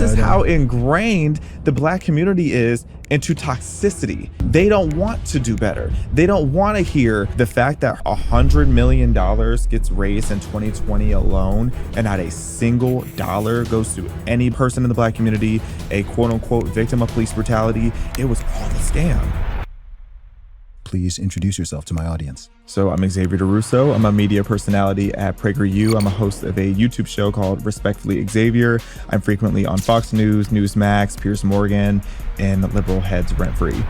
is how ingrained the Black community is into toxicity. They don't want to do better. They don't want to hear the fact that $100 million gets raised in 2020 alone, and not a single dollar goes to any person in the Black community, a quote unquote victim of police brutality. It was all a scam. Please introduce yourself to my audience. So I'm Xaviaer DuRousseau. I'm a media personality at PragerU. I'm a host of a YouTube show called Respectfully Xavier. I'm frequently on Fox News, Newsmax, Piers Morgan, and Liberal Heads Rent Free.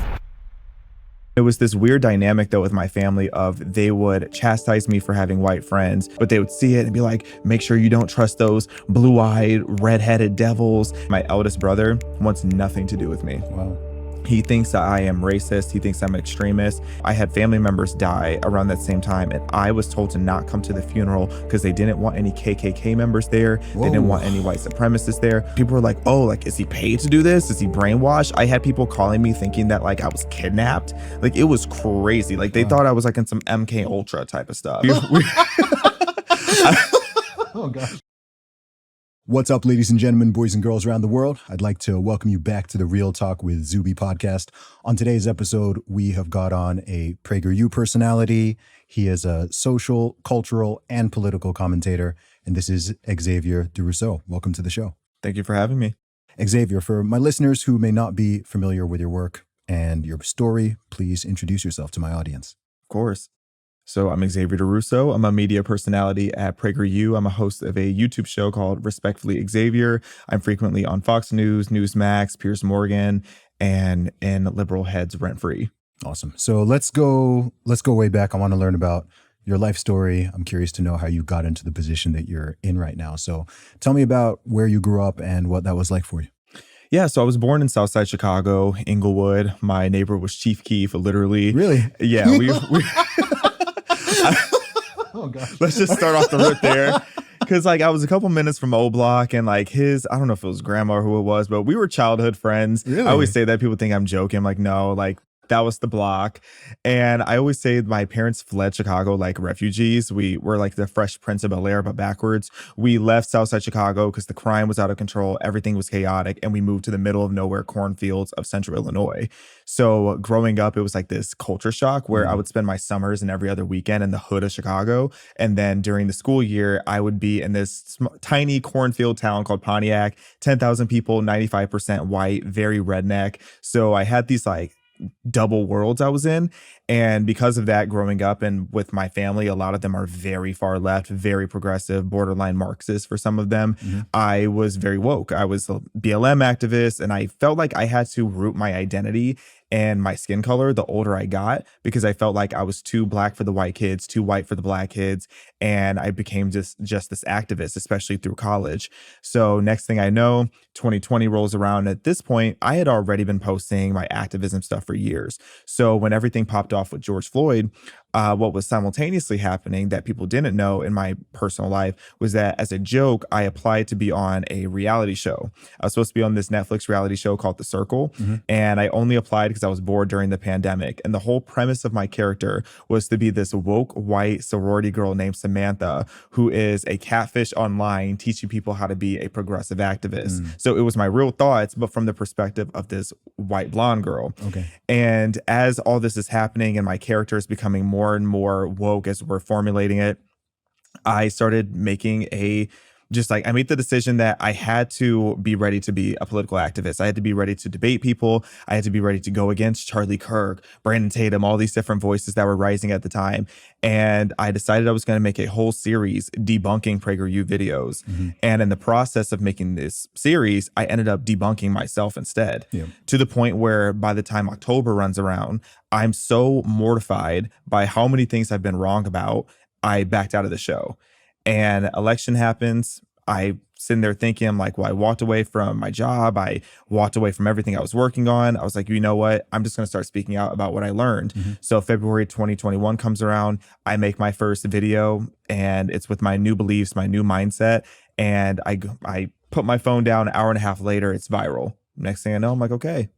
It was this weird dynamic though with my family of they would chastise me for having white friends, but they would see it and be like, make sure you don't trust those blue-eyed, red-headed devils. My eldest brother wants nothing to do with me. Wow. He thinks that I am racist. He thinks I'm an extremist. I had family members die around that same time, and I was told to not come to the funeral because they didn't want any KKK members there. Whoa. They didn't want any white supremacists there. People were like, oh, like, is he paid to do this? Is he brainwashed? I had people calling me thinking that like I was kidnapped. Like, it was crazy. Like, they thought I was like in some MK Ultra type of stuff. Oh, gosh. What's up, ladies and gentlemen, boys and girls around the world? I'd like to welcome you back to the Real Talk with Zuby podcast. On today's episode, we have got on a PragerU personality. He is a social, cultural, and political commentator, and this is Xaviaer DuRousseau. Welcome to the show. Thank you for having me. Xavier, for my listeners who may not be familiar with your work and your story, please introduce yourself to my audience. Of course. So I'm Xaviaer DuRousseau. I'm a media personality at PragerU. I'm a host of a YouTube show called Respectfully Xavier. I'm frequently on Fox News, Newsmax, Piers Morgan, and in Liberal Heads Rent Free. Awesome. So let's go way back. I want to learn about your life story. I'm curious to know how you got into the position that you're in right now. So tell me about where you grew up and what that was like for you. Yeah, so I was born in Southside Chicago, Inglewood. My neighbor was Chief Keef, literally. Really? Yeah, we oh gosh. Let's just start off the rip there. Cause like I was a couple minutes from O Block, and like I don't know if it was grandma or who it was, but we were childhood friends. Really? I always say that, people think I'm joking. I'm like, no, like that was the block. And I always say my parents fled Chicago like refugees. We were like the Fresh Prince of Bel-Air, but backwards. We left Southside Chicago because the crime was out of control. Everything was chaotic. And we moved to the middle of nowhere cornfields of central Illinois. So growing up, it was like this culture shock where I would spend my summers and every other weekend in the hood of Chicago. And then during the school year, I would be in this tiny cornfield town called Pontiac, 10,000 people, 95% white, very redneck. So I had these like double worlds I was in. And because of that, growing up and with my family, a lot of them are very far left, very progressive, borderline Marxist for some of them. Mm-hmm. I was very woke. I was a BLM activist, and I felt like I had to root my identity and my skin color the older I got, because I felt like I was too black for the white kids, too white for the black kids. And I became just this activist, especially through college. So next thing I know, 2020 rolls around. At this point, I had already been posting my activism stuff for years. So when everything popped off with George Floyd, what was simultaneously happening that people didn't know in my personal life was that as a joke, I applied to be on a reality show. I was supposed to be on this Netflix reality show called The Circle. Mm-hmm. And I only applied because I was bored during the pandemic. And the whole premise of my character was to be this woke white sorority girl named Samantha, who is a catfish online teaching people how to be a progressive activist. So it was my real thoughts, but from the perspective of this white blonde girl. Okay. And as all this is happening and my character is becoming more and more woke as we're formulating it, I started making I made the decision that I had to be ready to be a political activist. I had to be ready to debate people. I had to be ready to go against Charlie Kirk, Brandon Tatum, all these different voices that were rising at the time. And I decided I was going to make a whole series debunking PragerU videos. Mm-hmm. And in the process of making this series, I ended up debunking myself instead, to the point where by the time October runs around, I'm so mortified by how many things I've been wrong about, I backed out of the show. And election happens. I sitting there thinking, I'm like, well, I walked away from my job. I walked away from everything I was working on. I was like, you know what? I'm just going to start speaking out about what I learned. Mm-hmm. So February 2021 comes around. I make my first video, and it's with my new beliefs, my new mindset. And I put my phone down. An hour and a half later, it's viral. Next thing I know, I'm like, okay,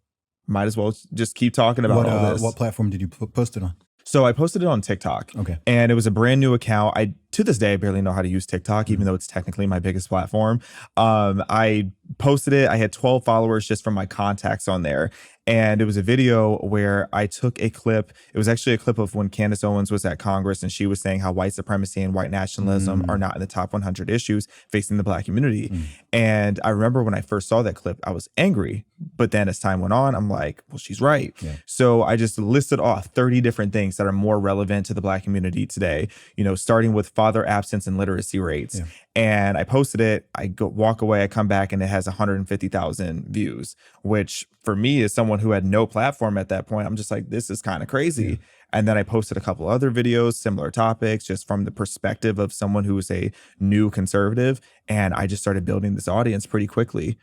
might as well just keep talking about all this. What platform did you post it on? So I posted it on TikTok. Okay. And it was a brand new account. to this day, I barely know how to use TikTok, even though it's technically my biggest platform. I posted it. I had 12 followers just from my contacts on there. And it was a video where I took a clip. It was actually a clip of when Candace Owens was at Congress, and she was saying how white supremacy and white nationalism are not in the top 100 issues facing the Black community. And I remember when I first saw that clip, I was angry. But then as time went on, I'm like, well, she's right. Yeah. So I just listed off 30 different things that are more relevant to the Black community today, you know, starting with father absence and literacy rates. Yeah. And I posted it. I go walk away. I come back and it has 150,000 views, which for me, as someone who had no platform at that point, I'm just like, this is kind of crazy. Yeah. And then I posted a couple other videos, similar topics, just from the perspective of someone who is a new conservative. And I just started building this audience pretty quickly.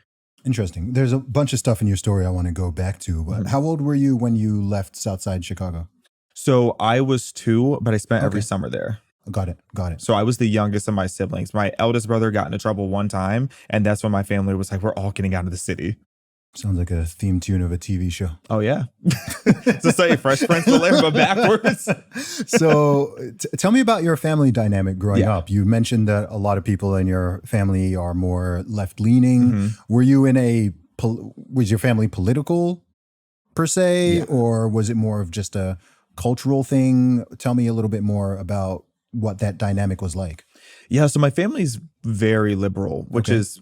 Interesting. There's a bunch of stuff in your story I want to go back to. But how old were you when you left Southside Chicago? So I was 2, but I spent every summer there. Got it. So I was the youngest of my siblings. My eldest brother got into trouble one time, and that's when my family was like, we're all getting out of the city. Sounds like a theme tune of a TV show. Oh, yeah. To say Fresh Prince of Bel-Air, but backwards. So tell me about your family dynamic growing up. You mentioned that a lot of people in your family are more left-leaning. Were you was your family political per se, or was it more of just a cultural thing? Tell me a little bit more about what that dynamic was like. Yeah, so my family's very liberal, which is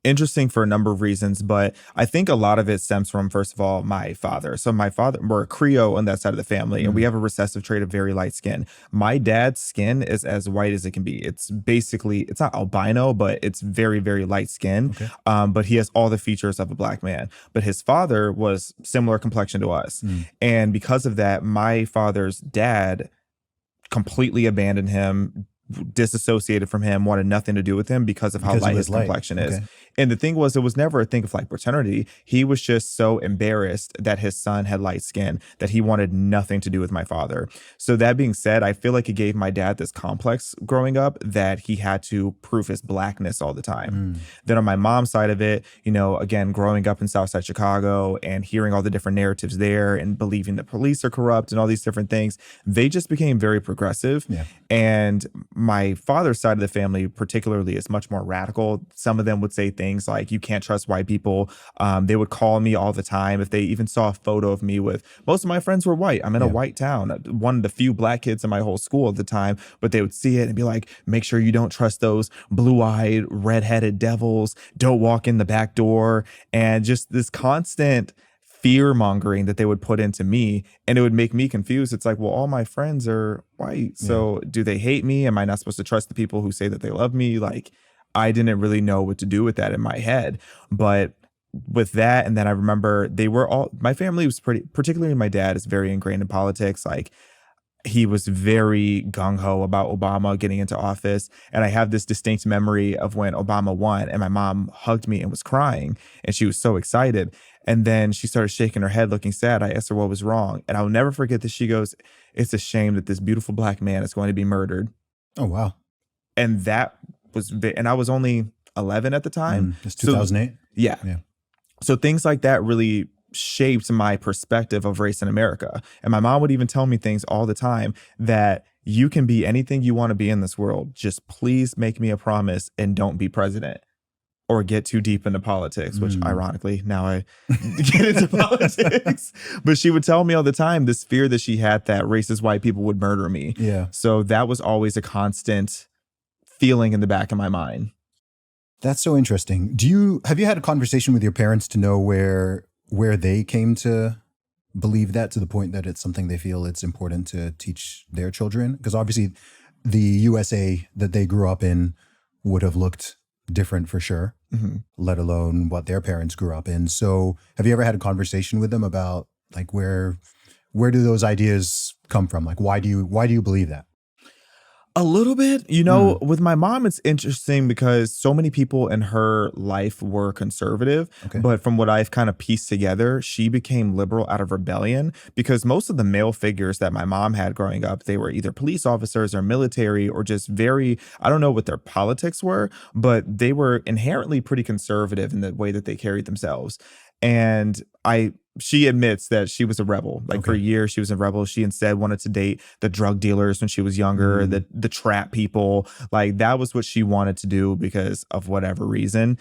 interesting for a number of reasons, but I think a lot of it stems from, first of all, my father. So my father, we're a Creole on that side of the family, and we have a recessive trait of very light skin. My dad's skin is as white as it can be. It's basically, it's not albino, but it's very, very light skin. But he has all the features of a Black man. But his father was similar complexion to us. And because of that, my father's dad completely abandoned him, disassociated from him, wanted nothing to do with him because of how light his complexion is. And the thing was, it was never a thing of like fraternity. He was just so embarrassed that his son had light skin that he wanted nothing to do with my father. So that being said, I feel like it gave my dad this complex growing up that he had to prove his Blackness all the time. Then on my mom's side of it, you know, again, growing up in Southside Chicago and hearing all the different narratives there and believing the police are corrupt and all these different things, they just became very progressive. And my father's side of the family particularly is much more radical. Some of them would say things like, you can't trust white people. They would call me all the time. If they even saw a photo of me with, most of my friends were white. I'm in a white town, one of the few Black kids in my whole school at the time, but they would see it and be like, make sure you don't trust those blue-eyed, red-headed devils. Don't walk in the back door. And just this constant fear mongering that they would put into me, and it would make me confused. It's like, well, all my friends are white. So do they hate me? Am I not supposed to trust the people who say that they love me? Like, I didn't really know what to do with that in my head. But with that, and then I remember they were all, my family was particularly my dad is very ingrained in politics. Like, he was very gung-ho about Obama getting into office. And I have this distinct memory of when Obama won and my mom hugged me and was crying and she was so excited. And then she started shaking her head, looking sad. I asked her what was wrong. And I'll never forget that she goes, it's a shame that this beautiful Black man is going to be murdered. Oh, wow. And that was, and I was only 11 at the time. It's 2008? So, yeah. So things like that really shaped my perspective of race in America. And my mom would even tell me things all the time that you can be anything you want to be in this world. Just please make me a promise and don't be president or get too deep into politics, which ironically now I get into politics. But she would tell me all the time this fear that she had that racist white people would murder me. So that was always a constant feeling in the back of my mind. That's so interesting. Have you had a conversation with your parents to know where they came to believe that, to the point that it's something they feel it's important to teach their children? Because obviously the USA that they grew up in would have looked different for sure, let alone what their parents grew up in. So have you ever had a conversation with them about like where do those ideas come from? Like, why do you believe that? A little bit, you know, with my mom, it's interesting because so many people in her life were conservative. But from what I've kind of pieced together, she became liberal out of rebellion because most of the male figures that my mom had growing up, they were either police officers or military or just very, I don't know what their politics were, but they were inherently pretty conservative in the way that they carried themselves. And I she admits that she was a rebel. Like for Okay. years, she was a rebel. She instead wanted to date the drug dealers when she was younger, the trap people. Like that was what she wanted to do because of whatever reason.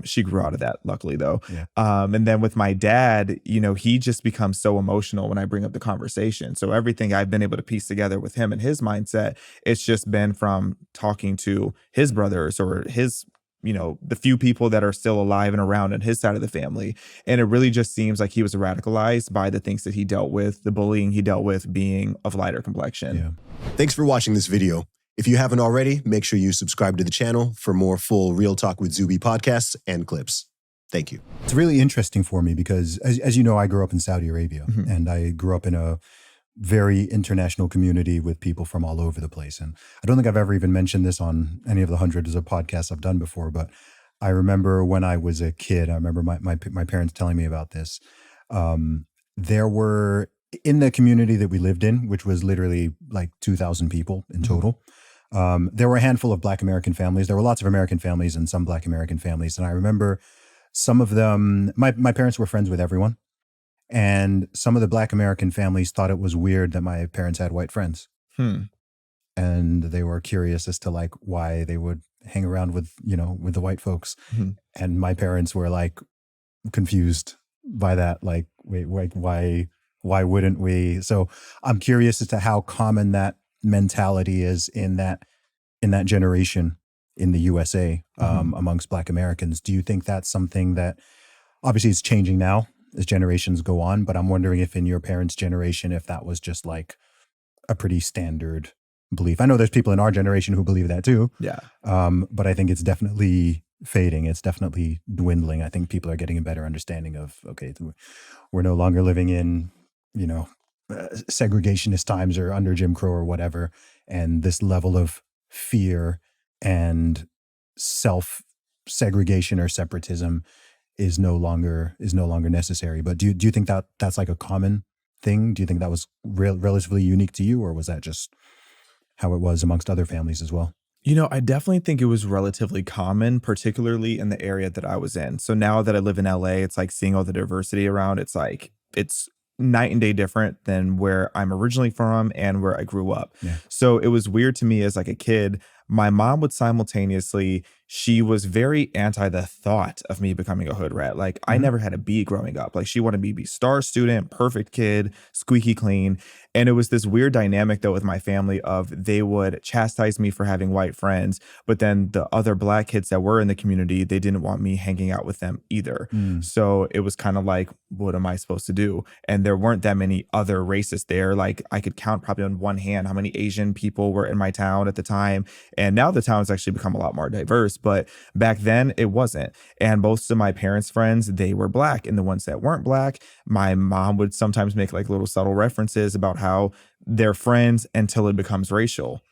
She grew out of that, luckily though. Yeah. And then with my dad, you know, he just becomes so emotional when I bring up the conversation. So everything I've been able to piece together with him and his mindset, it's just been from talking to his brothers or his, you know, the few people that are still alive and around on his side of the family. And it really just seems like he was radicalized by the things that he dealt with, the bullying he dealt with being of lighter complexion. Yeah. Thanks for watching this video. If you haven't already, make sure you subscribe to the channel for more full Real Talk with Zuby podcasts and clips. Thank you. It's really interesting for me because, as you know, I grew up in Saudi Arabia, and I grew up in a very international community with people from all over the place. And I don't think I've ever even mentioned this on any of the hundreds of podcasts I've done before, but I remember when I was a kid, I remember my parents telling me about this. There were, in the community that we lived in, which was literally like 2,000 people in total, there were a handful of Black American families. There were lots of American families and some Black American families. And I remember some of them, my parents were friends with everyone. And some of the Black American families thought it was weird that my parents had white friends. And they were curious as to like why they would hang around with, you know, with the white folks. And my parents were like confused by that. Like, wait, why wouldn't we? So I'm curious as to how common that mentality is in that generation in the USA amongst Black Americans. Do you think that's something that obviously it's changing now as generations go on, but I'm wondering if in your parents' generation, if that was just like a pretty standard belief. I know there's people in our generation who believe that too. Yeah. But I think it's definitely fading. It's definitely dwindling. I think people are getting a better understanding of, okay, we're no longer living in, you know, segregationist times or under Jim Crow or whatever. And this level of fear and self-segregation or separatism is no longer necessary. But do you think that that's like a common thing? Do you think that was relatively unique to you, or was that just how it was amongst other families as well? You know, I definitely think it was relatively common, particularly in the area that I was in. So now that I live in LA, it's like seeing all the diversity around. It's like, it's night and day different than where I'm originally from and where I grew up. Yeah. So it was weird to me as like a kid. My mom would simultaneously, she was very anti the thought of me becoming a hood rat. Like I never had a B growing up. Like she wanted me to be star student, perfect kid, squeaky clean. And it was this weird dynamic though with my family of they would chastise me for having white friends, but then the other Black kids that were in the community, they didn't want me hanging out with them either. So it was kind of like, what am I supposed to do? And there weren't that many other races there. Like I could count probably on one hand how many Asian people were in my town at the time. And now the town's actually become a lot more diverse, but back then it wasn't. And most of my parents' friends, they were Black. And the ones that weren't Black, my mom would sometimes make like little subtle references about how they're friends until it becomes racial.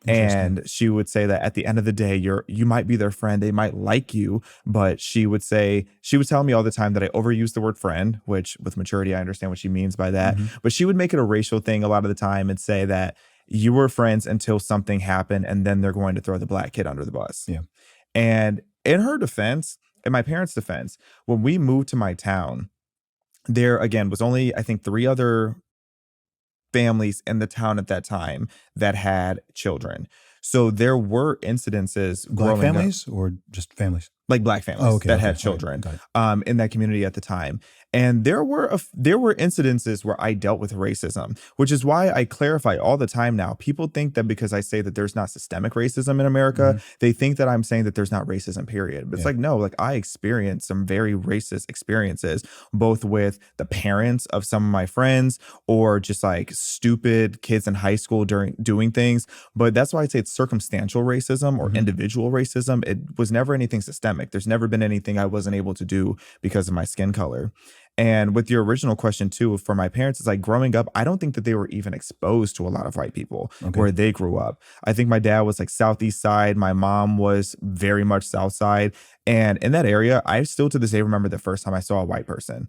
And she would say that at the end of the day, you might be their friend. They might like you, but she would tell me all the time that I overuse the word friend, which with maturity, I understand what she means by that. But she would make it a racial thing a lot of the time and say that you were friends until something happened and then they're going to throw the Black kid under the bus. Yeah. And in her defense, in my parents' defense, when we moved to my town, there again was only, I think, 3 other families in the town at that time that had children. So there were incidences Black growing families or just families? like Black families that had children in that community at the time. And there were incidences where I dealt with racism, which is why I clarify all the time now. People think that because I say that there's not systemic racism in America, they think that I'm saying that there's not racism, period. But it's like, no, like I experienced some very racist experiences, both with the parents of some of my friends or just like stupid kids in high school doing things. But that's why I say it's circumstantial racism or individual racism. It was never anything systemic. There's never been anything I wasn't able to do because of my skin color. And with your original question too, for my parents, it's like growing up, I don't think that they were even exposed to a lot of white people where they grew up. I think my dad was like Southeast side. My mom was very much South side. And in that area, I still to this day remember the first time I saw a white person.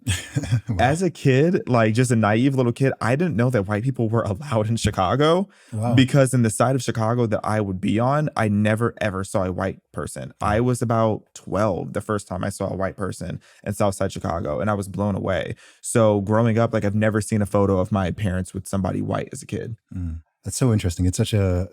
Wow. As a kid, like just a naive little kid, I didn't know that white people were allowed in Chicago Wow. because in the side of Chicago that I would be on, I never ever saw a white person. I was about 12 the first time I saw a white person in Southside Chicago, and I was blown away. So growing up, like I've never seen a photo of my parents with somebody white as a kid. That's so interesting. It's such a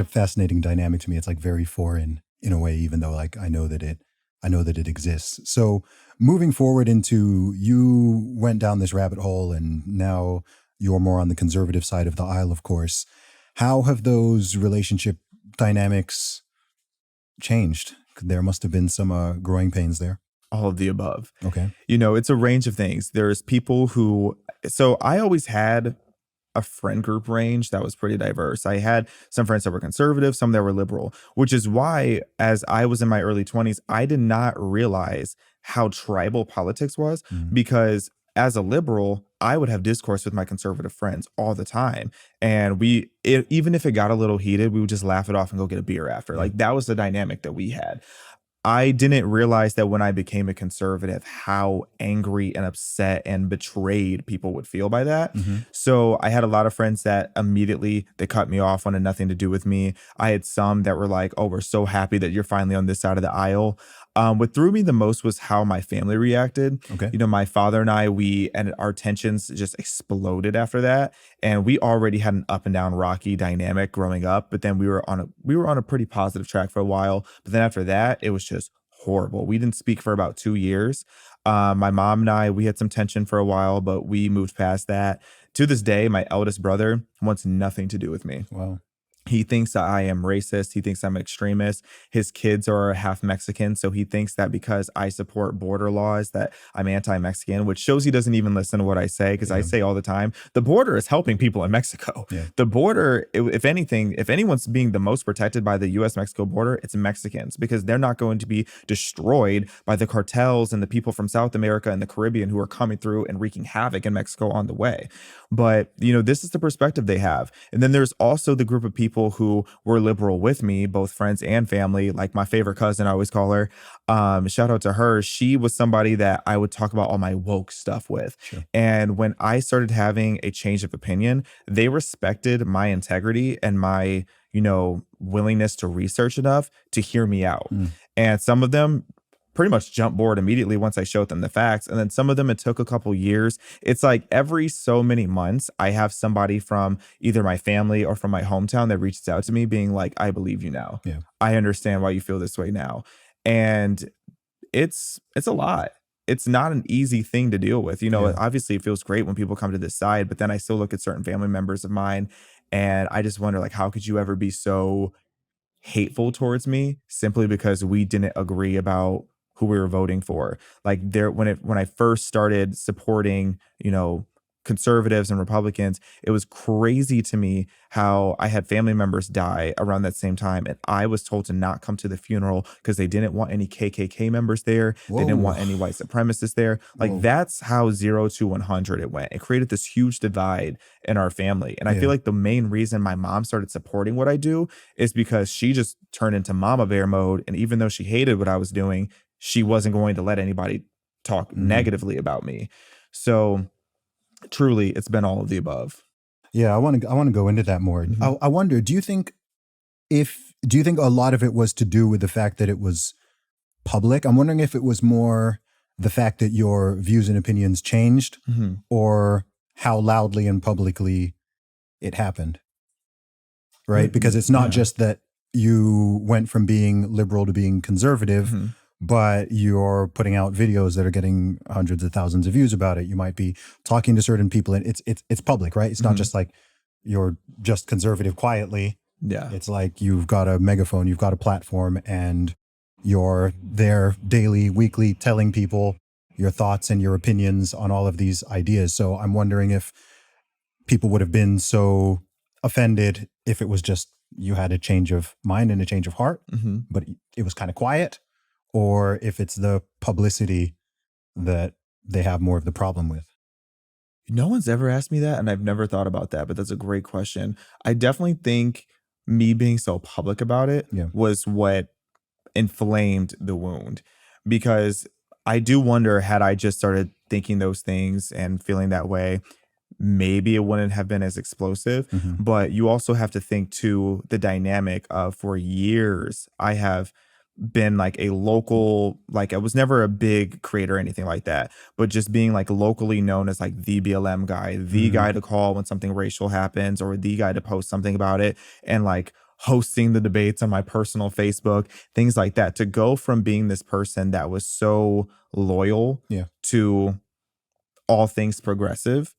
fascinating dynamic to me. It's like very foreign in a way, even though like I know that it exists. So moving forward into, you went down this rabbit hole and now you're more on the conservative side of the aisle, of course. How have those relationship dynamics changed? There must have been some growing pains there. All of the above. Okay. You know, it's a range of things. There's people who, so I always had a friend group range that was pretty diverse. I had some friends that were conservative, some that were liberal, which is why as I was in my early 20s, I did not realize how tribal politics was, because as a liberal, I would have discourse with my conservative friends all the time. And even if it got a little heated, we would just laugh it off and go get a beer after. Like that was the dynamic that we had. I didn't realize that when I became a conservative, how angry and upset and betrayed people would feel by that. So I had a lot of friends that immediately they cut me off, wanted nothing to do with me. I had some that were like, oh, we're so happy that you're finally on this side of the aisle. What threw me the most was how my family reacted. Okay. You know, my father and I, and our tensions just exploded after that. And we already had an up and down rocky dynamic growing up, but then we were on a pretty positive track for a while. But then after that, it was just horrible. We didn't speak for about 2 years. My mom and I, we had some tension for a while, but we moved past that. To this day, my eldest brother wants nothing to do with me. Wow. He thinks that I am racist. He thinks I'm an extremist. His kids are half Mexican, so he thinks that because I support border laws that I'm anti-Mexican, which shows he doesn't even listen to what I say, because I say all the time, the border is helping people in Mexico. The border, if anything, if anyone's being the most protected by the U.S.-Mexico border, it's Mexicans, because they're not going to be destroyed by the cartels and the people from South America and the Caribbean who are coming through and wreaking havoc in Mexico on the way. But, you know, this is the perspective they have. And then there's also the group of people who were liberal with me, both friends and family, like my favorite cousin, I always call her. Shout out to her. She was somebody that I would talk about all my woke stuff with. And when I started having a change of opinion, they respected my integrity and my, you know, willingness to research enough to hear me out. And some of them pretty much jumped board immediately once I showed them the facts. And then some of them, it took a couple years. It's like every so many months, I have somebody from either my family or from my hometown that reaches out to me being like, I believe you now. I understand why you feel this way now. And it's a lot. It's not an easy thing to deal with. You know, obviously it feels great when people come to this side, but then I still look at certain family members of mine and I just wonder, like, how could you ever be so hateful towards me simply because we didn't agree about who we were voting for? Like when I first started supporting, you know, conservatives and Republicans, it was crazy to me how I had family members die around that same time. And I was told to not come to the funeral because they didn't want any KKK members there. They didn't want any white supremacists there. Like that's how 0 to 100 it went. It created this huge divide in our family. And I feel like the main reason my mom started supporting what I do is because she just turned into mama bear mode. And even though she hated what I was doing, she wasn't going to let anybody talk negatively about me. So truly, it's been all of the above. Yeah, I want to go into that more. I wonder, do you think a lot of it was to do with the fact that it was public? I'm wondering if it was more the fact that your views and opinions changed, or how loudly and publicly it happened. Right? Because it's not just that you went from being liberal to being conservative, but you're putting out videos that are getting hundreds of thousands of views about it. You might be talking to certain people, and it's public, right? It's not just like you're just conservative quietly. It's like you've got a megaphone, you've got a platform, and you're there daily, weekly, telling people your thoughts and your opinions on all of these ideas. So I'm wondering if people would have been so offended if it was just you had a change of mind and a change of heart, but it was kind of quiet, or if it's the publicity that they have more of the problem with. No one's ever asked me that, and I've never thought about that, but that's a great question. I definitely think me being so public about it was what inflamed the wound, because I do wonder, had I just started thinking those things and feeling that way, maybe it wouldn't have been as explosive. Mhm. But you also have to think too the dynamic of, for years I have been like a local, like I was never a big creator or anything like that, but just being like locally known as like the BLM guy, the guy to call when something racial happens, or the guy to post something about it, and like hosting the debates on my personal Facebook, things like that. To go from being this person that was so loyal Yeah. to all things progressive,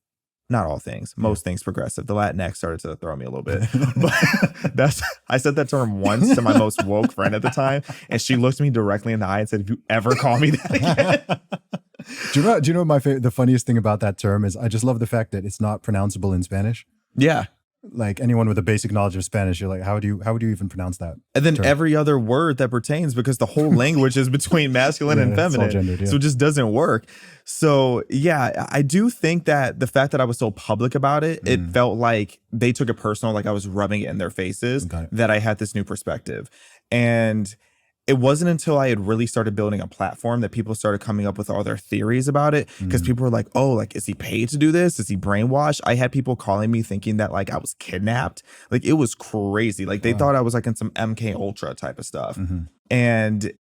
not all things, most things progressive. The Latinx started to throw me a little bit, but I said that term once to my most woke friend at the time, and she looked me directly in the eye and said, "If you ever call me that again." Do you know the funniest thing about that term is? I just love the fact that it's not pronounceable in Spanish. Yeah. Like anyone with a basic knowledge of Spanish, you're like, how would you even pronounce that? And then term? every other word that pertains, because the whole language is between masculine and it's all feminine. gendered, yeah. So it just doesn't work. So yeah, I do think that the fact that I was so public about it, it felt like they took it personal, like I was rubbing it in their faces, Got it. that I had this new perspective. And it wasn't until I had really started building a platform that people started coming up with all their theories about it. Because people were like, oh, like, is he paid to do this? Is he brainwashed? I had people calling me thinking that like I was kidnapped. Like, it was crazy. Like, they thought I was like in some MK Ultra type of stuff. And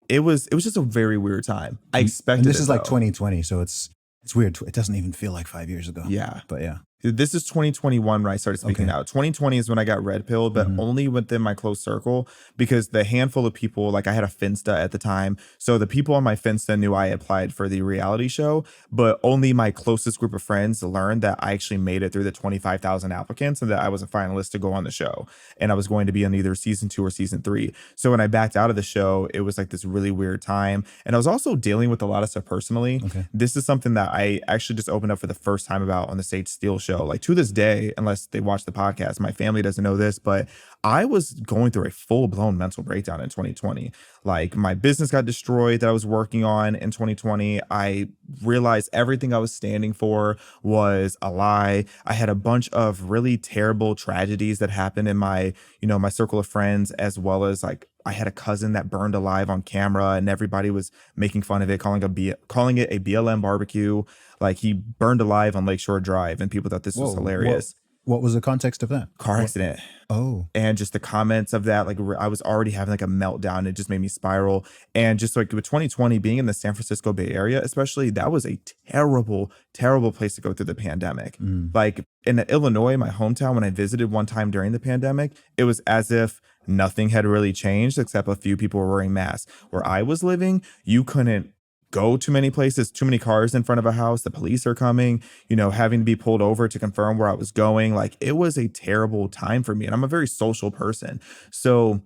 it was just a very weird time. I expected And this is like though. 2020, so it's weird. It doesn't even feel like 5 years ago. Yeah. But yeah. This is 2021 when I started speaking out. 2020 is when I got red pilled, but only within my close circle, because the handful of people, like I had a Finsta at the time. So the people on my Finsta knew I applied for the reality show, but only my closest group of friends learned that I actually made it through the 25,000 applicants and that I was a finalist to go on the show. And I was going to be on either season 2 or season 3. So when I backed out of the show, it was like this really weird time. And I was also dealing with a lot of stuff personally. Okay. This is something that I actually just opened up for the first time about on the Sage Steele show. Like, to this day, unless they watch the podcast, my family doesn't know this, but I was going through a full-blown mental breakdown in 2020. Like, my business got destroyed that I was working on in 2020. I realized everything I was standing for was a lie. I had a bunch of really terrible tragedies that happened in my, my circle of friends, as well as like I had a cousin that burned alive on camera and everybody was making fun of it, calling it a BLM barbecue. Like, he burned alive on Lakeshore Drive and people thought this was hilarious. What was the context of that? Car accident. Oh. And just the comments of that, like I was already having like a meltdown. It just made me spiral. And just like with 2020 being in the San Francisco Bay Area, especially, that was a terrible, terrible place to go through the pandemic. Like in Illinois, my hometown, when I visited one time during the pandemic, it was as if nothing had really changed except a few people were wearing masks. Where I was living, you couldn't go too many places, too many cars in front of a house. The police are coming, having to be pulled over to confirm where I was going. Like, it was a terrible time for me. And I'm a very social person. So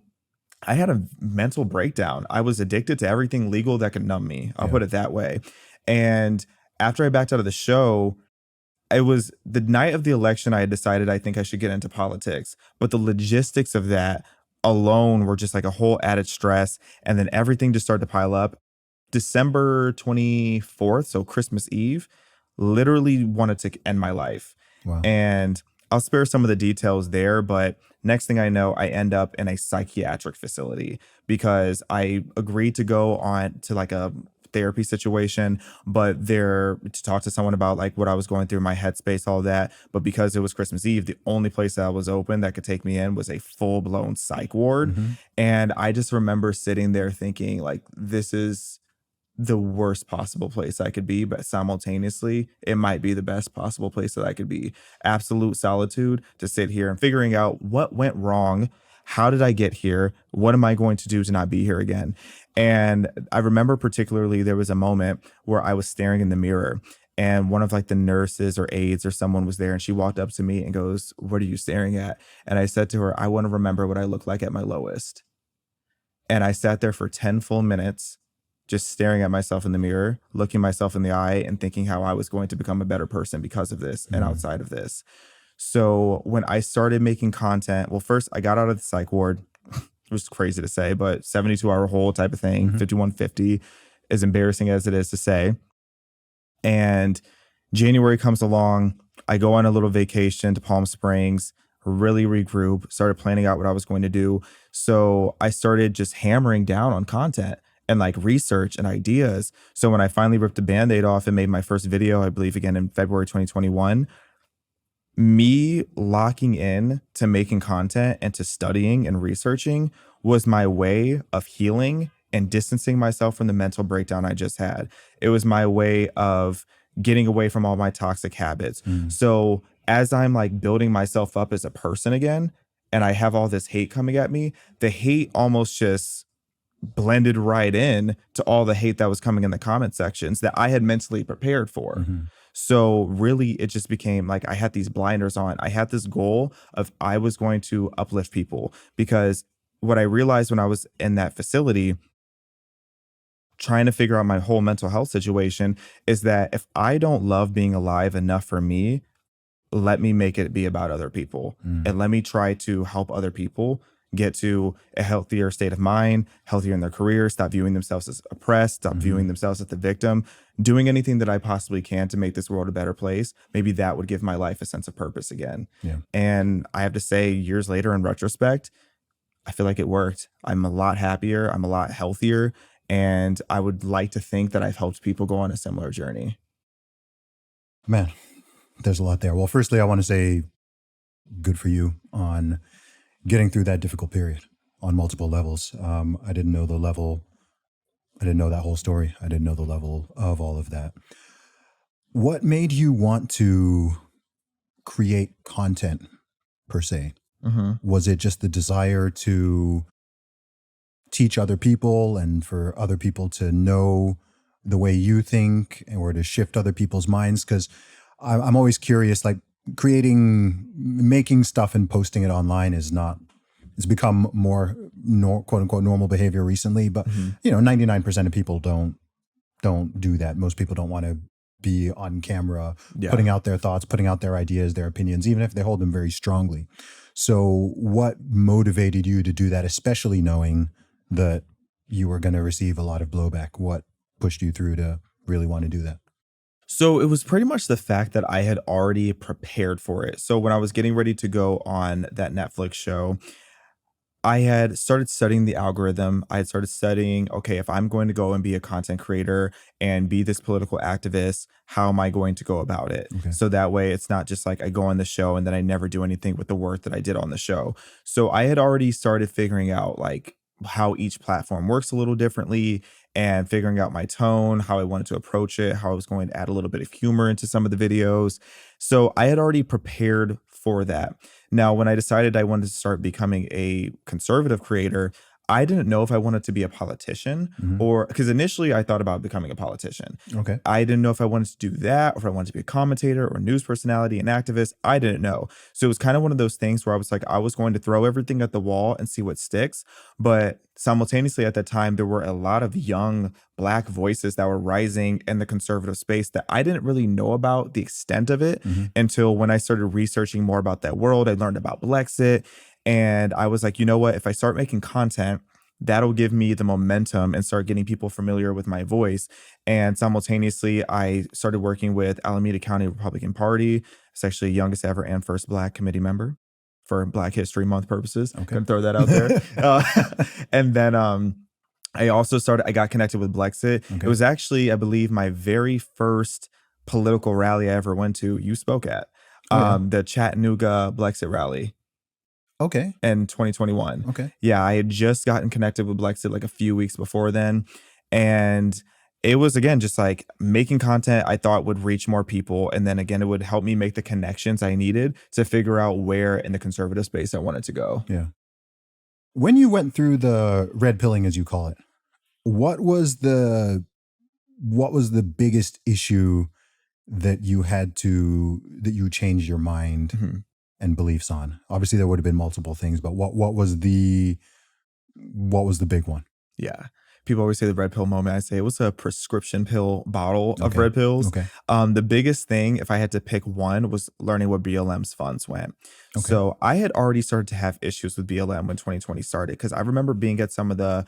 I had a mental breakdown. I was addicted to everything legal that could numb me. I'll put it that way. And after I backed out of the show, it was the night of the election. I had decided I think I should get into politics, but the logistics of that alone were just like a whole added stress. And then everything just started to pile up. December 24th, so Christmas Eve, literally wanted to end my life. Wow. And I'll spare some of the details there, but next thing I know, I end up in a psychiatric facility because I agreed to go on to like a therapy situation, but there to talk to someone about like what I was going through, my headspace, all that. But because it was Christmas Eve, the only place that was open that could take me in was a full-blown psych ward. And I just remember sitting there thinking like, this is the worst possible place I could be, but simultaneously it might be the best possible place that I could be. Absolute solitude to sit here and figuring out what went wrong. How did I get here? What am I going to do to not be here again? And I remember particularly there was a moment where I was staring in the mirror and one of like the nurses or aides or someone was there and she walked up to me and goes, "What are you staring at?" And I said to her, "I want to remember what I look like at my lowest." And I sat there for 10 full minutes just staring at myself in the mirror, looking myself in the eye and thinking how I was going to become a better person because of this and outside of this. So when I started making content, well, first I got out of the psych ward. It was crazy to say, but 72-hour hold type of thing, 5150, as embarrassing as it is to say. And January comes along. I go on a little vacation to Palm Springs, really regroup, started planning out what I was going to do. So I started just hammering down on content. and like research and ideas. So when I finally ripped the Band-Aid off and made my first video, I believe again in February 2021, me locking in to making content and to studying and researching was my way of healing and distancing myself from the mental breakdown I just had. It was my way of getting away from all my toxic habits. So as I'm like building myself up as a person again, and I have all this hate coming at me, the hate almost just blended right in to all the hate that was coming in the comment sections that I had mentally prepared for. So really it just became like I had these blinders on. I had this goal of I was going to uplift people, because what I realized when I was in that facility trying to figure out my whole mental health situation is that if I don't love being alive enough for me, let me make it be about other people, and let me try to help other people get to a healthier state of mind, healthier in their career, stop viewing themselves as oppressed, stop viewing themselves as the victim, doing anything that I possibly can to make this world a better place. Maybe that would give my life a sense of purpose again. And I have to say, years later, in retrospect, I feel like it worked. I'm a lot happier. I'm a lot healthier. And I would like to think that I've helped people go on a similar journey. Man, there's a lot there. Well, firstly, I want to say good for you on getting through that difficult period on multiple levels. I didn't know the level. I didn't know that whole story. I didn't know the level of all of that. What made you want to create content per se? Was it just the desire to teach other people and for other people to know the way you think, or to shift other people's minds? Because I'm always curious, like making stuff and posting it online it's become more quote unquote normal behavior recently, but 99% of people don't do that. Most people don't want to be on camera, putting out their thoughts, putting out their ideas, their opinions, even if they hold them very strongly. So what motivated you to do that, especially knowing that you were going to receive a lot of blowback? What pushed you through to really want to do that? So it was pretty much the fact that I had already prepared for it. So when I was getting ready to go on that Netflix show, I had started studying the algorithm. I had started studying, okay, if I'm going to go and be a content creator and be this political activist, how am I going to go about it? So that way it's not just like I go on the show and then I never do anything with the work that I did on the show. So I had already started figuring out like how each platform works a little differently, and figuring out my tone, how I wanted to approach it, how I was going to add a little bit of humor into some of the videos. So I had already prepared for that. Now, when I decided I wanted to start becoming a conservative creator, I didn't know if I wanted to be a politician, or because initially I thought about becoming a politician. I didn't know if I wanted to do that, or if I wanted to be a commentator or news personality, an activist. I didn't know. So it was kind of one of those things where I was like, I was going to throw everything at the wall and see what sticks. But simultaneously at that time, there were a lot of young Black voices that were rising in the conservative space that I didn't really know about the extent of it until when I started researching more about that world. I learned about Blexit. And I was like, you know what? If I start making content, that'll give me the momentum and start getting people familiar with my voice. And simultaneously, I started working with Alameda County Republican Party. It's actually youngest ever and first Black committee member for Black History Month purposes. Can throw that out there. And then I got connected with Blexit. It was actually, I believe, my very first political rally I ever went to. You spoke at the Chattanooga Blexit rally. In 2021. Yeah, I had just gotten connected with Blexit like a few weeks before then. And it was, again, just like making content I thought would reach more people. And then again, it would help me make the connections I needed to figure out where in the conservative space I wanted to go. When you went through the red pilling, as you call it, what was the biggest issue that you changed your mind and beliefs on? Obviously there would have been multiple things, but what was the big one? Yeah. People always say the red pill moment. I say it was a prescription pill bottle of red pills. The biggest thing, if I had to pick one, was learning where BLM's funds went. So I had already started to have issues with BLM when 2020 started, because I remember being at some of the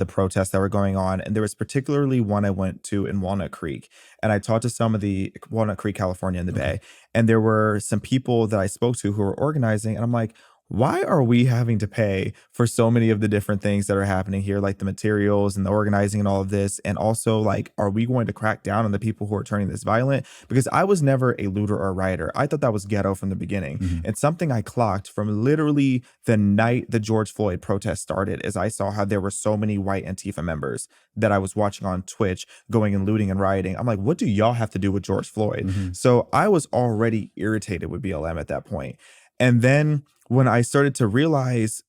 protests that were going on. And there was particularly one I went to in Walnut Creek, and I talked to some of the Walnut Creek, California in the Bay. And there were some people that I spoke to who were organizing. And I'm like, why are we having to pay for so many of the different things that are happening here, like the materials and the organizing and all of this? And also, like, are we going to crack down on the people who are turning this violent? Because I was never a looter or a rioter. I thought that was ghetto from the beginning. Mhm. And something I clocked from literally the night the George Floyd protest started is I saw how there were so many white Antifa members that I was watching on Twitch going and looting and rioting. I'm like, what do y'all have to do with George Floyd? Mhm. So I was already irritated with BLM at that point. And then when I started to realize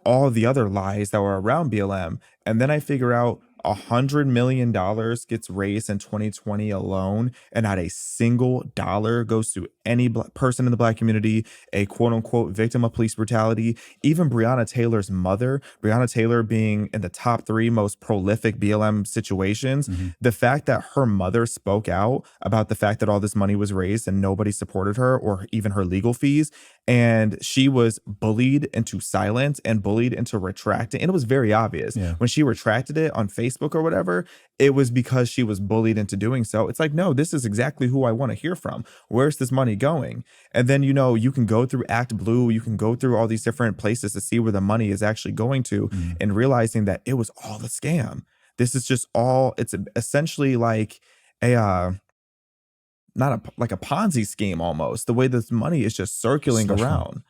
all the other lies that were around BLM, and then I figure out $100 million gets raised in 2020 alone, and not a single dollar goes to any person in the Black community, a quote unquote victim of police brutality. Even Breonna Taylor's mother, Breonna Taylor being in the top 3 most prolific BLM situations, Mhm. the fact that her mother spoke out about the fact that all this money was raised and nobody supported her or even her legal fees, and she was bullied into silence and bullied into retracting. And it was very obvious Yeah. when she retracted it on Facebook or whatever, it was because she was bullied into doing so. It's like, no, this is exactly who I want to hear from. Where's this money going? And then, you can go through Act Blue, you can go through all these different places to see where the money is actually going to, Mhm. and realizing that it was all a scam. This is just all, it's essentially like a, not a like a Ponzi scheme almost. The way this money is just circling Slush fund. around.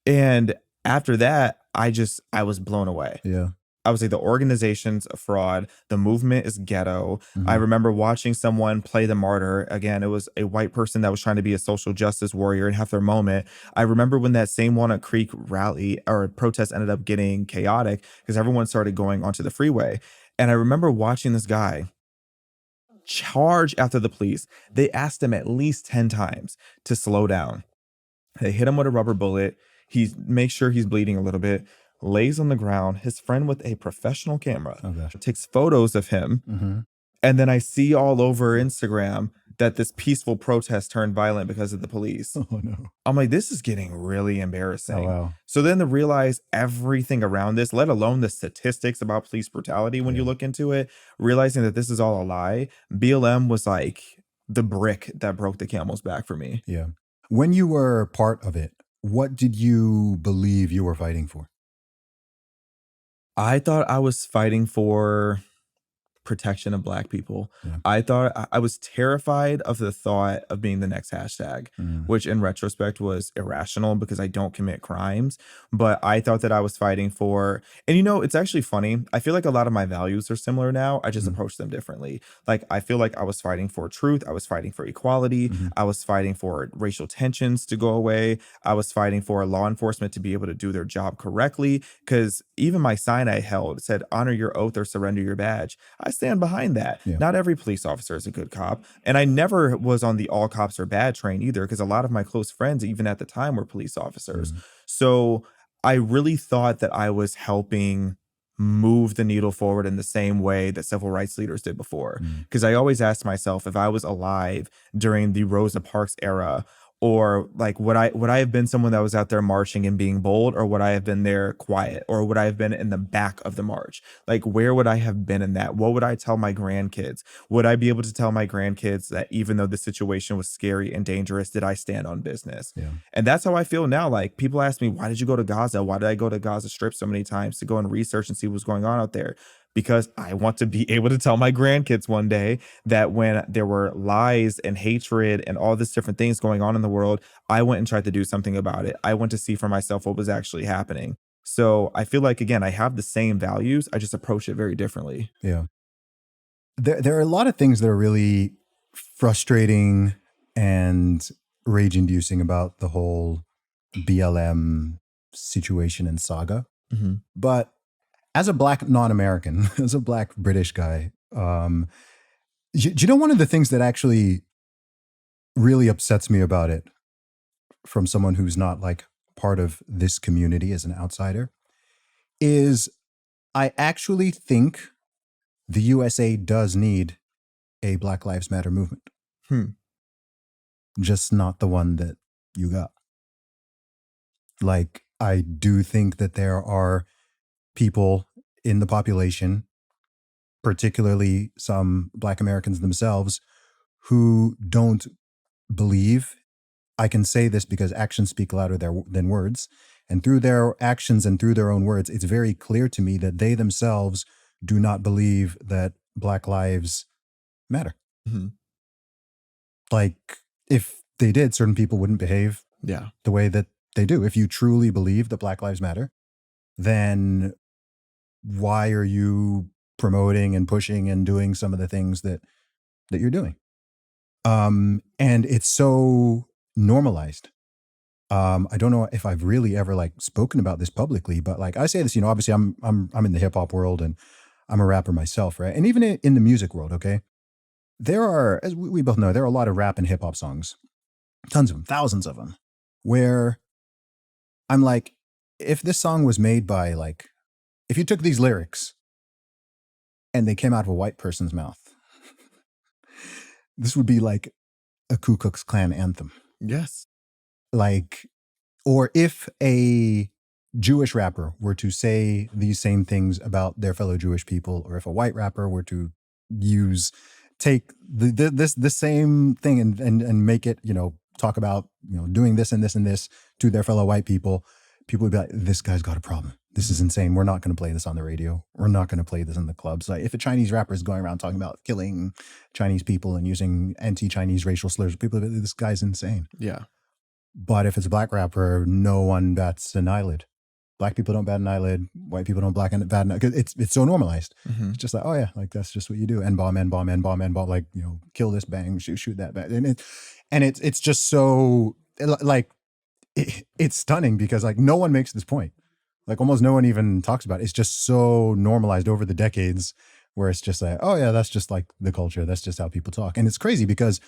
And after that, I was blown away. Yeah. I was like, the organization's a fraud. The movement is ghetto. I Mhm. remember watching someone play the martyr. Again, it was a white person that was trying to be a social justice warrior and have their moment. I remember when that same Walnut Creek rally or protest ended up getting chaotic because everyone started going onto the freeway. And I remember watching this guy charge after the police. They asked him at least 10 times to slow down. They hit him with a rubber bullet. He makes sure he's bleeding a little bit, lays on the ground. His friend with a professional camera Oh gosh. takes photos of him. Mhm. And then I see all over Instagram that this peaceful protest turned violent because of the police. Oh no. I'm like, this is getting really Oh embarrassing. wow. So then to realize everything around this, let alone the statistics about police brutality when you Yeah. look into it, realizing that this is all a lie, BLM was like the brick that broke the camel's back for me. Yeah. When you were part of it, what did you believe you were fighting for? I thought I was fighting for protection of Black people. Yeah. I thought I was terrified of the thought of being the next hashtag, Mm. which in retrospect was irrational because I don't commit crimes. But I thought that I was fighting for, and it's actually funny. I feel like a lot of my values are similar now. I just Mhm. approach them differently. Like, I feel like I was fighting for truth. I was fighting for equality. Mhm. I was fighting for racial tensions to go away. I was fighting for law enforcement to be able to do their job correctly. Because even my sign I held said, honor your oath or surrender your badge. I stand behind that. Yeah. Not every police officer is a good cop. And I never was on the all cops are bad train either, because a lot of my close friends, even at the time, were police officers. Mhm. So I really thought that I was helping move the needle forward in the same way that civil rights leaders did before. Mm. Because I always asked myself, if I was alive during the Rosa Parks era, or like, would I have been someone that was out there marching and being bold, or would I have been there quiet, or would I have been in the back of the march? Like, where would I have been in that? What would I tell my grandkids? Would I be able to tell my grandkids that even though the situation was scary and dangerous, did I stand on business? Yeah. And that's how I feel now. Like, people ask me, why did you go to Gaza? Why did I go to Gaza Strip so many times to go and research and see what's going on out there? Because I want to be able to tell my grandkids one day that when there were lies and hatred and all these different things going on in the world, I went and tried to do something about it. I went to see for myself what was actually happening. So I feel like, again, I have the same values. I just approach it very differently. Yeah. There are a lot of things that are really frustrating and rage inducing about the whole BLM situation and saga. Mm-hmm. But as a Black non-American, as a Black British guy, do you know one of the things that actually really upsets me about it from someone who's not like part of this community as an outsider is I actually think the USA does need a Black Lives Matter movement. Just not the one that you got. Like, I do think that there are people in the population, particularly some Black Americans themselves, who don't believe. I can say this because actions speak louder than words. And through their actions and through their own words, it's very clear to me that they themselves do not believe that Black lives matter. Mm-hmm. Like, if they did, certain people wouldn't behave the way that they do. If you truly believe that Black lives matter, then why are you promoting and pushing and doing some of the things that you're doing? And it's so normalized. I don't know if I've really ever like spoken about this publicly, but like I say this, obviously I'm in the hip hop world and I'm a rapper myself, right? And even in the music world, okay, there are, as we both know, there are a lot of rap and hip hop songs, tons of them, thousands of them, where I'm like, if this song was made by like, if you took these lyrics and they came out of a white person's mouth, this would be like a Ku Klux Klan anthem. Yes. Like, or if a Jewish rapper were to say these same things about their fellow Jewish people, or if a white rapper were to take this same thing and make it, talk about, doing this and this and this to their fellow white people would be like, this guy's got a problem. This is insane. We're not going to play this on the radio. We're not going to play this in the clubs. Like, if a Chinese rapper is going around talking about killing Chinese people and using anti-Chinese racial slurs, people are like, this guy's insane. Yeah. But if it's a Black rapper, no one bats an eyelid. Black people don't bat an eyelid. White people don't bat an eyelid. It's so normalized. Mm-hmm. It's just like, oh yeah, like that's just what you do. N bomb, N bomb, N bomb, N bomb. Like, kill this, bang, shoot that, bang. And it's just so like it's stunning because like no one makes this point. Like almost no one even talks about it. It's just so normalized over the decades where it's just like, oh yeah, that's just like the culture. That's just how people talk. And it's crazy because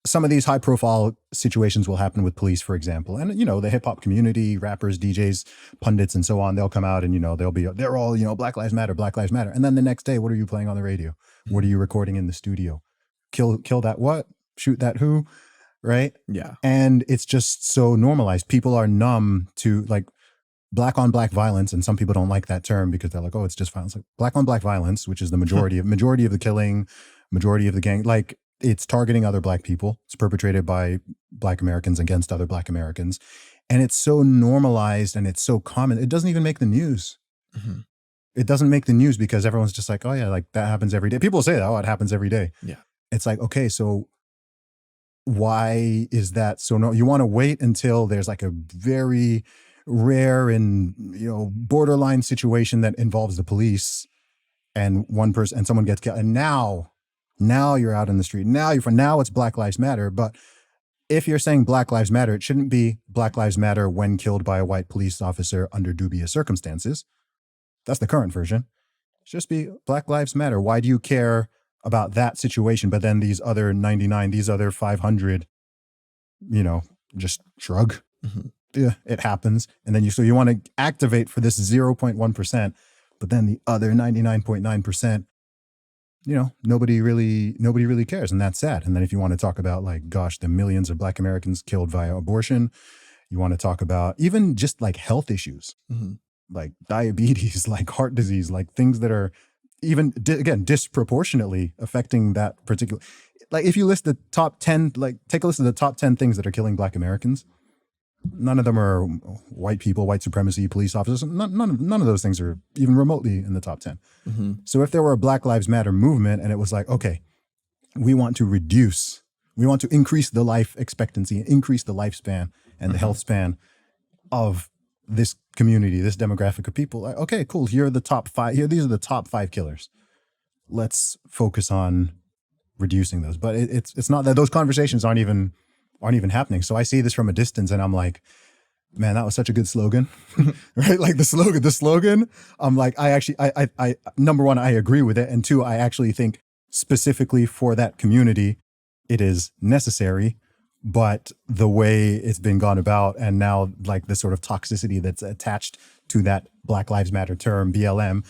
some of these high profile situations will happen with police, for example. And, the hip hop community, rappers, DJs, pundits, and so on, they'll come out and, they're all, Black Lives Matter, Black Lives Matter. And then the next day, what are you playing on the radio? What are you recording in the studio? Kill that what? Shoot that who? Right? Yeah. And it's just so normalized. People are numb to like Black on Black violence. And some people don't like that term because they're like, oh, it's just violence. Like Black on Black violence, which is the majority of the killing, majority of the gang, like, it's targeting other Black people. It's perpetrated by Black Americans against other Black Americans. And it's so normalized and it's so common. It doesn't even make the news. Mm-hmm. It doesn't make the news because everyone's just like, oh yeah, like that happens every day. People say that, oh, it happens every day. Yeah. It's like, okay, so why is that so? No, you want to wait until there's like a very rare and, borderline situation that involves the police and one person and someone gets killed. And now you're out in the street. Now it's Black Lives Matter. But if you're saying Black Lives Matter, it shouldn't be Black Lives Matter when killed by a white police officer under dubious circumstances. That's the current version. It should just be Black Lives Matter. Why do you care about that situation? But then these other 99, these other 500, just shrug. Mm-hmm. Yeah, it happens. And then you want to activate for this 0.1%, but then the other 99.9%, nobody really cares. And that's sad. And then if you want to talk about like, gosh, the millions of Black Americans killed via abortion, you want to talk about even just like health issues, mm-hmm. like diabetes, like heart disease, like things that are even, again, disproportionately affecting that particular, like if you list the top 10, like take a list of the top 10 things that are killing Black Americans, none of them are white people, white supremacy, police officers. None of those things are even remotely in the top 10. Mm-hmm. So if there were a Black Lives Matter movement and it was like, okay, we want to increase the life expectancy, increase the lifespan and the health span of this community, this demographic of people. Like, okay, cool. Here are the top 5. These are the top 5 killers. Let's focus on reducing those. But it's not that those conversations aren't even happening. So I see this from a distance and I'm like, man, that was such a good slogan, right? Like the slogan, I'm like, I number one, I agree with it. And two, I actually think specifically for that community, it is necessary, but the way it's been gone about and now like the sort of toxicity that's attached to that Black Lives Matter term, BLM,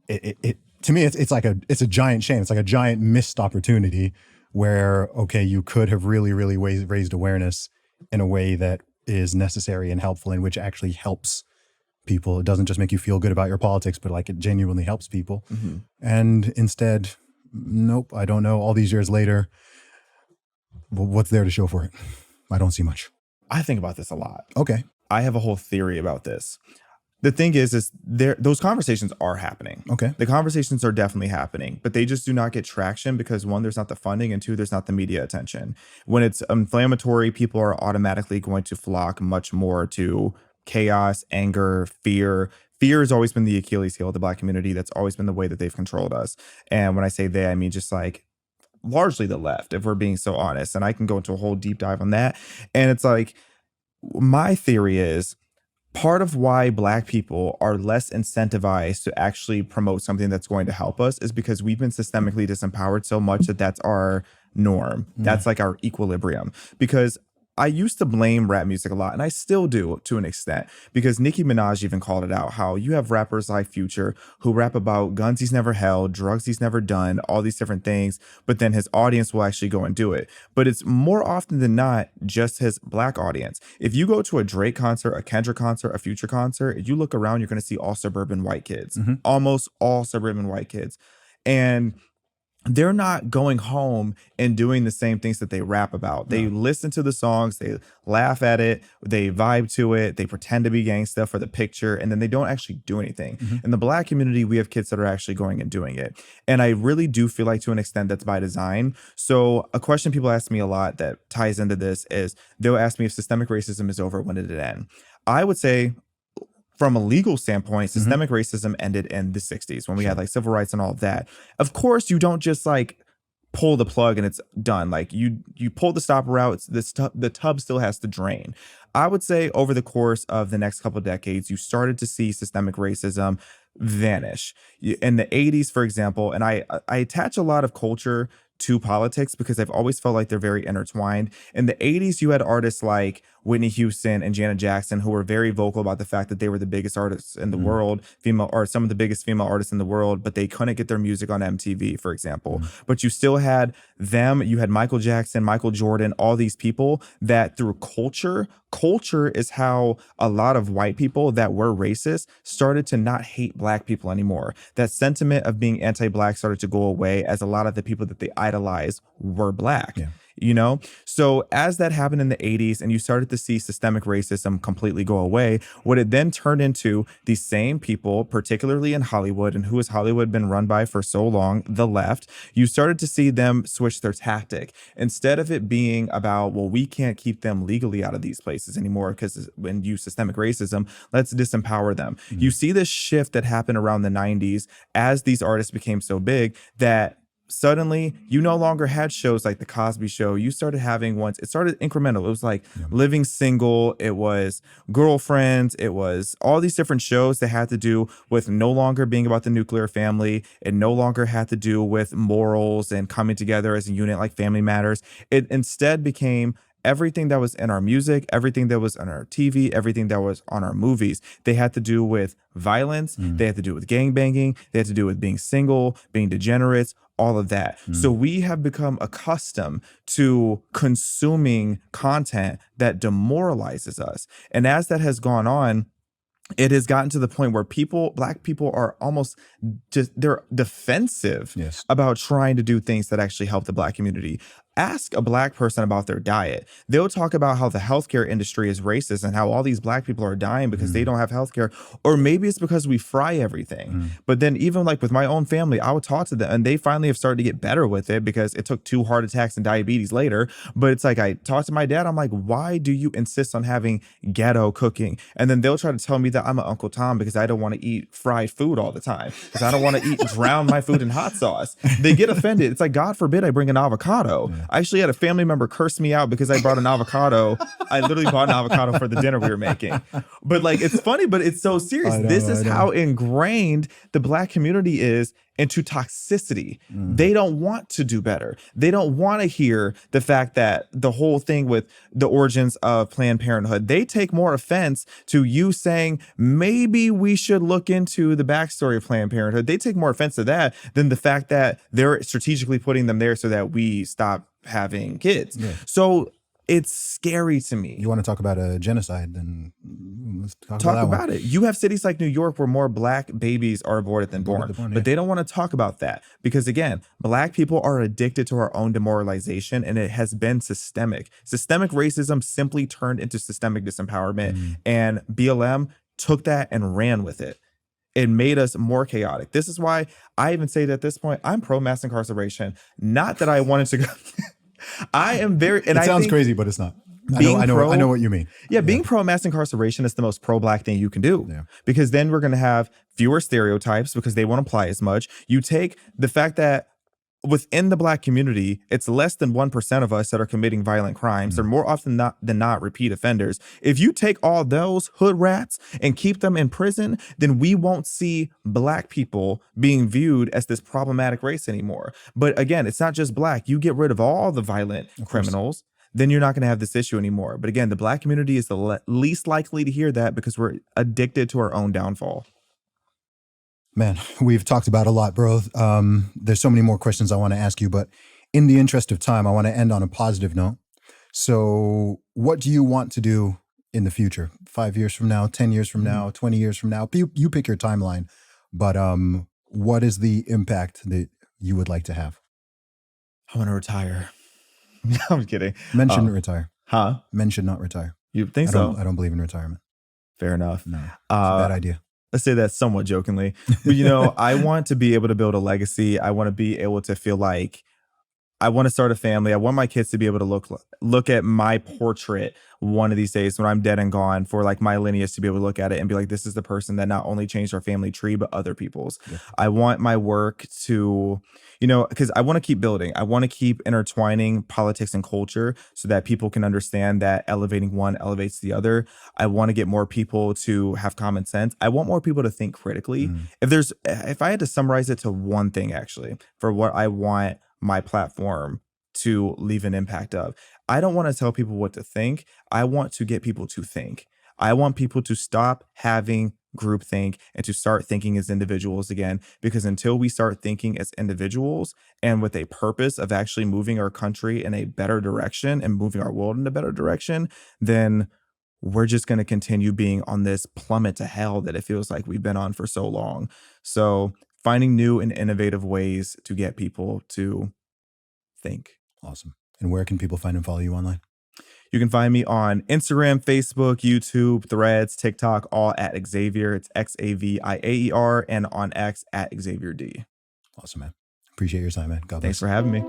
it to me, it's a giant shame. It's like a giant missed opportunity where, okay, you could have really, really raised awareness in a way that is necessary and helpful and which actually helps people. It doesn't just make you feel good about your politics, but like it genuinely helps people. Mm-hmm. And instead, nope, I don't know. All these years later, what's there to show for it? I don't see much. I think about this a lot. Okay. I have a whole theory about this. The thing is those conversations are happening. Okay. The conversations are definitely happening, but they just do not get traction because one, there's not the funding, and two, there's not the media attention. When it's inflammatory, people are automatically going to flock much more to chaos, anger, fear. Fear has always been the Achilles heel of the Black community. That's always been the way that they've controlled us. And when I say they, I mean just like largely the left, if we're being so honest. And I can go into a whole deep dive on that. And it's like, my theory is part of why Black people are less incentivized to actually promote something that's going to help us is because we've been systemically disempowered so much that that's our norm. That's like our equilibrium. Because I used to blame rap music a lot, and I still do to an extent, because Nicki Minaj even called it out, how you have rappers like Future who rap about guns he's never held, drugs he's never done, all these different things, but then his audience will actually go and do it. But it's more often than not just his Black audience. If you go to a Drake concert, a Kendrick concert, a Future concert, if you look around, you're going to see all suburban white kids, almost all suburban white kids. And they're not going home and doing the same things that they rap about. They listen to the songs, they laugh at it, they vibe to it, they pretend to be gangsta for the picture, and then they don't actually do anything. In the Black community, we have kids that are actually going and doing it. And I really do feel like to an extent that's by design. So a question people ask me a lot that ties into this is they'll ask me if systemic racism is over, when did it end? I would say, from a legal standpoint, systemic racism ended in the 60s when we had like civil rights and all of that. Of course, you don't just like pull the plug and it's done. Like you pull the stopper out, the tub still has to drain. I would say over the course of the next couple of decades, you started to see systemic racism vanish. In the 80s, for example, and I attach a lot of culture to politics because I've always felt like they're very intertwined. In the 80s, you had artists like Whitney Houston and Janet Jackson who were very vocal about the fact that they were the biggest artists in the world, female, or some of the biggest female artists in the world, but they couldn't get their music on MTV, for example. But you still had them, you had Michael Jackson, Michael Jordan, all these people that through culture is how a lot of white people that were racist started to not hate Black people anymore. That sentiment of being anti-Black started to go away as a lot of the people that they idolized were Black. You know, so as that happened in the 80s and you started to see systemic racism completely go away, what it then turned into, these same people, particularly in Hollywood, and who has Hollywood been run by for so long, the left, you started to see them switch their tactic. Instead of it being about, well, we can't keep them legally out of these places anymore because when you systemic racism, let's disempower them. You see this shift that happened around the 90s as these artists became so big that suddenly you no longer had shows like the Cosby Show. You started having ones, it started incremental. It was like Living Single, it was Girlfriends, it was all these different shows that had to do with no longer being about the nuclear family. It no longer had to do with morals and coming together as a unit like Family Matters. It instead became everything that was in our music, everything that was on our TV, everything that was on our movies. They had to do with violence, they had to do with gangbanging, they had to do with being single, being degenerates, all of that. So we have become accustomed to consuming content that demoralizes us. And as that has gone on, it has gotten to the point where Black people are almost just, they're defensive about trying to do things that actually help the Black community. Ask a Black person about their diet. They'll talk about how the healthcare industry is racist and how all these Black people are dying because they don't have healthcare. Or maybe it's because we fry everything. But then even like with my own family, I would talk to them and they finally have started to get better with it because it took 2 heart attacks and diabetes later. But it's like, I talked to my dad, I'm like, why do you insist on having ghetto cooking? And then they'll try to tell me that I'm an Uncle Tom because I don't want to eat fried food all the time. Because I don't want to drown my food in hot sauce. They get offended. It's like, God forbid I bring an avocado. I actually had a family member curse me out because I brought an avocado. I literally bought an avocado for the dinner we were making. But like, it's funny, but it's so serious. This is how ingrained the Black community is into toxicity. They don't want to do better. They don't want to hear the fact that the whole thing with the origins of Planned Parenthood, they take more offense to you saying, maybe we should look into the backstory of Planned Parenthood. They take more offense to that than the fact that they're strategically putting them there so that we stop having kids. So It's scary to me. You want to talk about a genocide, then let's talk about it. You have cities like New York where more Black babies are aborted than born, but they don't want to talk about that because, again, Black people are addicted to our own demoralization, and it has been systemic. Systemic racism simply turned into systemic disempowerment, and BLM took that and ran with it. It made us more chaotic. This is why I even say that at this point, I'm pro mass incarceration. Not that I wanted to go. I am very. And it sounds crazy, but it's not. I know what you mean. Yeah, being pro mass incarceration is the most pro-Black thing you can do, because then we're going to have fewer stereotypes because they won't apply as much. You take the fact that within the Black community, it's less than 1% of us that are committing violent crimes. They're more often than not repeat offenders. If you take all those hood rats and keep them in prison, then we won't see Black people being viewed as this problematic race anymore. But again, it's not just Black. You get rid of all the violent criminals, then you're not going to have this issue anymore. But again, the Black community is the least likely to hear that because we're addicted to our own downfall. Man, we've talked about a lot, bro. There's so many more questions I want to ask you, but in the interest of time, I want to end on a positive note. So what do you want to do in the future? 5 years from now, 10 years from now, 20 years from now? You pick your timeline, but what is the impact that you would like to have? I want to retire. I'm kidding. Men shouldn't retire. Huh? Men should not retire. You think so? I don't believe in retirement. Fair enough. No, it's a bad idea. Let's say that somewhat jokingly, but I want to be able to build a legacy. I want to be able to feel like I want to start a family. I want my kids to be able to look at my portrait one of these days when I'm dead and gone, for like my lineage to be able to look at it and be like, this is the person that not only changed our family tree, but other people's. Yeah. I want my work to, because I want to keep building. I want to keep intertwining politics and culture so that people can understand that elevating one elevates the other. I want to get more people to have common sense. I want more people to think critically. If I had to summarize it to one thing, actually, for what I want my platform to leave an impact of, I don't want to tell people what to think. I want to get people to think. I want people to stop having groupthink and to start thinking as individuals again, because until we start thinking as individuals and with a purpose of actually moving our country in a better direction and moving our world in a better direction, then we're just going to continue being on this plummet to hell that it feels like we've been on for so long. So finding new and innovative ways to get people to think. Awesome. And where can people find and follow you online? You can find me on Instagram, Facebook, YouTube, Threads, TikTok, all at Xavier. It's Xaviaer, and on X at Xavier D. Awesome, man. Appreciate your time, man. God bless. Thanks for having me.